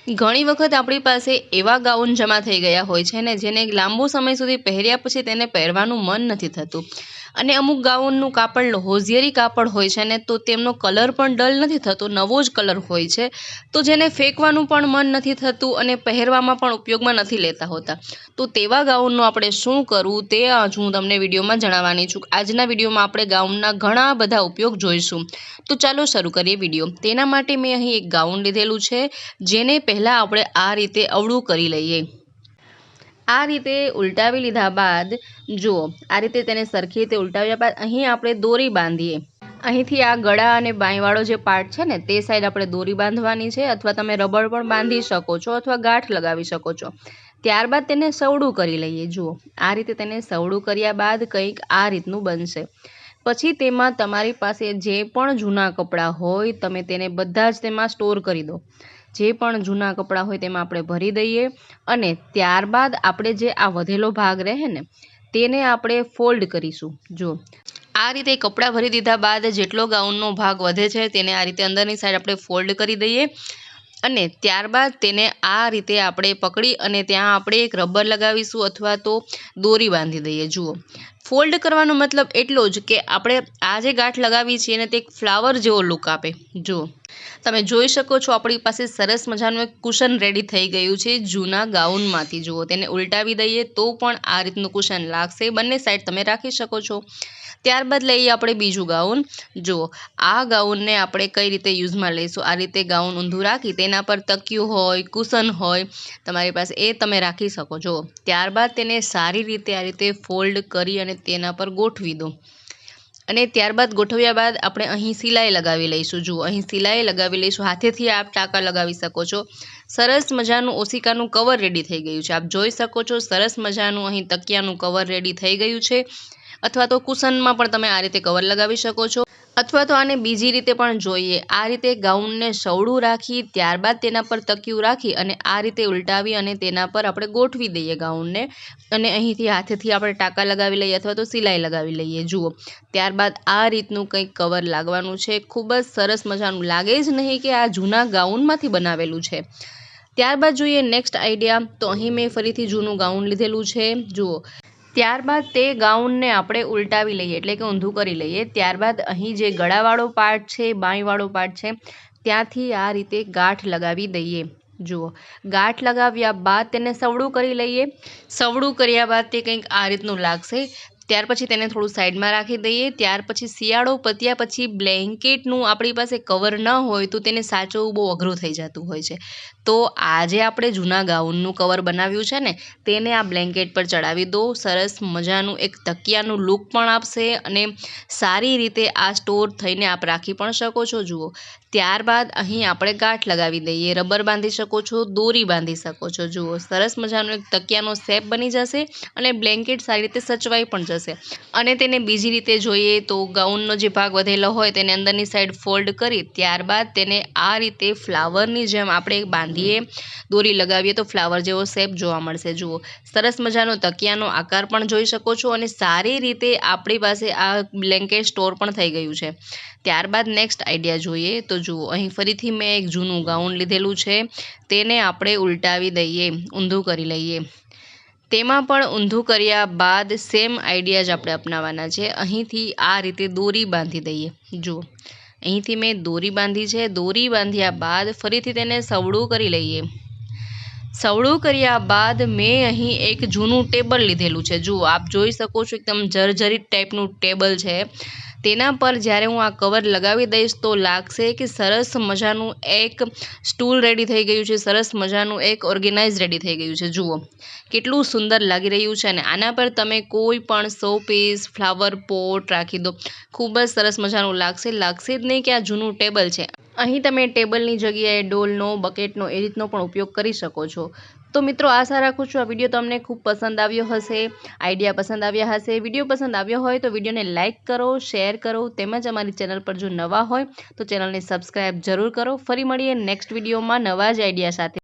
ઘણી વખત આપણી પાસે એવા ગાઉન જમા થઈ ગયા હોય છે ને જેને લાંબો સમય સુધી પહેર્યા પછી તેને પહેરવાનું મન નથી થતું અને અમુક ગાઉનનું કાપડ હોઝિયરી કાપડ હોય છે ને તો તેમનો કલર પણ ડલ નથી થતો, નવો જ કલર હોય છે, તો જેને ફેંકવાનું પણ મન નથી થતું અને પહેરવામાં પણ ઉપયોગમાં નથી લેતા હોતા. તો તેવા ગાઉનનું આપણે શું કરવું તે આજ હું તમને વિડીયોમાં જણાવવાની છું. આજના વિડીયોમાં આપણે ગાઉનના ઘણા બધા ઉપયોગ જોઈશું. તો ચાલો શરૂ કરીએ વિડીયો. તેના માટે મેં અહીં એક ગાઉન લીધેલું છે, જેને પહેલાં આપણે આ રીતે અવળું કરી લઈએ. આ રીતે ઉલટાવી લીધા બાદ જુઓ, આ રીતે તેને સરખી રીતે ઉલટાવ્યા બાદ અહીં આપણે દોરી બાંધીએ. અહીંથી આ ગળા અને બાંયવાળો જે પાર્ટ છે ને તે સાઈડ આપણે દોરી બાંધવાની છે, અથવા તમે રબર પણ બાંધી શકો છો અથવા ગાંઠ લગાવી શકો છો. ત્યારબાદ તેને સવડું કરી લઈએ. જુઓ, આ રીતે તેને સવડું કર્યા બાદ કંઈક આ રીતનું બનશે. પછી તેમાં તમારી પાસે જે પણ જૂના કપડાં હોય તમે તેને બધા જ તેમાં સ્ટોર કરી દો. જે પણ જૂના કપડાં હોય તેમાં આપણે ભરી દઈએ અને ત્યારબાદ આપણે જે આ વધેલો ભાગ રહે ને તેને આપણે ફોલ્ડ કરીશું. જો આ રીતે કપડાં ભરી દીધા બાદ જેટલો ગાઉનનો ભાગ વધે છે તેને આ રીતે અંદરની સાઈડ આપણે ફોલ્ડ કરી દઈએ અને ત્યારબાદ તેને આ રીતે આપણે પકડી અને ત્યાં આપણે એક રબર લગાવીશું અથવા તો દોરી બાંધી દઈએ. જુઓ, ફોલ્ડ કરવાનો મતલબ એટલો જ કે આપણે આ જે ગાંઠ લગાવી છે ને તે એક ફ્લાવર જેવો લુક આપે. જુઓ, તમે જોઈ શકો છો આપણી પાસે સરસ મજાનું એક કુશન રેડી થઈ ગયું છે જૂના ગાઉનમાંથી. જુઓ, તેને ઉલટાવી દઈએ તો પણ આ રીતનું કુશન લાગશે. બંને સાઈડ તમે રાખી શકો છો. ત્યારબાદ લઈએ આપણે બીજું ગાઉન. જુઓ, આ ગાઉનને આપણે કઈ રીતે યુઝમાં લઈશું. આ રીતે ગાઉન ઊંધું રાખી તેના પર તકિયું હોય, કુશન હોય તમારી પાસે, એ તમે રાખી શકો છો. ત્યારબાદ તેને સારી રીતે આ રીતે ફોલ્ડ કરી અને તેના પર ગોઠવી દો અને ત્યારબાદ ગોઠવ્યા બાદ આપણે અહીં સિલાઈ લગાવી લઈશું. જુઓ, અહીં સિલાઈ લગાવી લઈશું. હાથેથી આપ ટાંકા લગાવી શકો છો. સરસ મજાનું ઓશિકાનું કવર રેડી થઈ ગયું છે. આપ જોઈ શકો છો સરસ મજાનું અહીં તકિયાનું કવર રેડી થઈ ગયું છે, અથવા તો કુશનમાં પણ તમે આ રીતે કવર લગાવી શકો છો, અથવા તો આને બીજી રીતે પણ જોઈએ. આ રીતે ગાઉનને સવડું રાખી ત્યારબાદ તેના પર તકિયું રાખી અને આ રીતે ઉલટાવી અને તેના પર આપણે ગોઠવી દઈએ ગાઉનને અને અહીંથી હાથેથી આપણે ટાંકા લગાવી લઈએ અથવા તો સિલાઈ લગાવી લઈએ. જુઓ, ત્યારબાદ આ રીતનું કંઈક કવર લાગવાનું છે. ખૂબ જ સરસ મજાનું લાગે જ નહીં કે આ જૂના ગાઉનમાંથી બનાવેલું છે. ત્યારબાદ જોઈએ નેક્સ્ટ આઈડિયા. તો અહીં મેં ફરીથી જૂનું ગાઉન લીધેલું છે. જુઓ, ત્યારબાદ તે ગાઉનને આપણે ઉલટાવી લઈએ એટલે કે ઊંધું કરી લઈએ. ત્યારબાદ અહીં જે ગળાવાળો પાર્ટ છે, બાંયવાળો પાર્ટ છે, ત્યાંથી આ રીતે ગાંઠ લગાવી દઈએ. જુઓ, ગાંઠ લગાવ્યા બાદ તેને સવડું કરી લઈએ. સવડું કર્યા બાદ તે કંઈક આ રીતનું લાગશે. ત્યાર પછી તેને થોડું સાઈડમાં રાખી દઈએ. ત્યાર પછી શિયાળો પત્યા પછી બ્લેન્કેટનું આપણી પાસે કવર ન હોય તો તેને સાચવવું બહુ અઘરું થઈ જતું હોય છે. તો આજે આપણે જૂના ગાઉનનું કવર બનાવ્યું છે ને તેને આ બ્લેન્કેટ પર ચડાવી દો. સરસ મજાનું એક તકિયાનું લુક પણ આપશે અને સારી રીતે આ સ્ટોર થઈને આપ રાખી પણ શકો છો. જુઓ, ત્યારબાદ અહીં આપણે ગાંઠ લગાવી દઈએ. રબર બાંધી શકો છો, દોરી બાંધી શકો છો. જુઓ, સરસ મજાનો એક તકિયાનો શેપ બની જશે અને બ્લેન્કેટ સારી રીતે સચવાઈ પણ જશે. અને તેને બીજી રીતે જોઈએ તો ગાઉનનો જે ભાગ વધેલો હોય તેને અંદરની સાઈડ ફોલ્ડ કરી ત્યારબાદ તેને આ રીતે ફ્લાવરની જેમ આપણે બાંધીએ, દોરી લગાવીએ તો ફ્લાવર જેવો શેપ જોવા મળશે. જુઓ, સરસ મજાનો તકિયાનો આકાર પણ જોઈ શકો છો અને સારી રીતે આપણી પાસે આ બ્લેન્કેટ સ્ટોર પણ થઈ ગયું છે. ત્યારબાદ નેક્સ્ટ આઈડિયા જોઈએ. તો જુઓ, અહીં ફરીથી મેં એક જૂનું ગાઉન લીધેલું છે, તેને આપણે ઉલટાવી દઈએ, ઊંધું કરી લઈએ. તેમાં પણ ઊંધું કર્યા બાદ સેમ આઈડિયા જ આપણે અપનાવવાના છે. અહીંથી આ રીતે દોરી બાંધી દઈએ. જુઓ, અહીંથી મેં દોરી બાંધી છે. દોરી બાંધ્યા બાદ ફરીથી તેને સવડું કરી લઈએ. સવડું કર્યા બાદ મેં અહીં એક જૂનું ટેબલ લીધેલું છે. જુઓ, આપ જોઈ શકો છો એકદમ જર્જરિત ટાઈપનું ટેબલ છે. તેના પર જ્યારે હું આ કવર લગાવી દઈશ તો લાગશે કે સરસ મજાનું એક સ્ટૂલ રેડી થઈ ગયું છે, સરસ મજાનું એક ઓર્ગેનાઇઝ રેડી થઈ ગયું છે. જુઓ, કેટલું સુંદર લાગી રહ્યું છે અને આના પર તમે કોઈ પણ શો પીસ, ફ્લાવર પોટ રાખી દો, ખૂબ જ સરસ મજાનું લાગશે. લાગશે જ નહીં કે આ જૂનું ટેબલ છે. અહીં તમે ટેબલની જગ્યાએ ડોલનો, બકેટનો એ રીતનો પણ ઉપયોગ કરી શકો છો. તો મિત્રો, આશા રાખું છું આ વિડીયો તમને ખૂબ પસંદ આવ્યો હશે, આઈડિયા પસંદ આવ્યા હશે. વિડીયો પસંદ આવ્યો હોય તો વિડીયોને લાઇક કરો, શેર કરો, તેમજ અમારી ચેનલ પર જો નવા હોય તો ચેનલને સબસ્ક્રાઈબ જરૂર કરો. ફરી મળીએ નેક્સ્ટ વિડીયોમાં નવા જ આઈડિયા સાથે.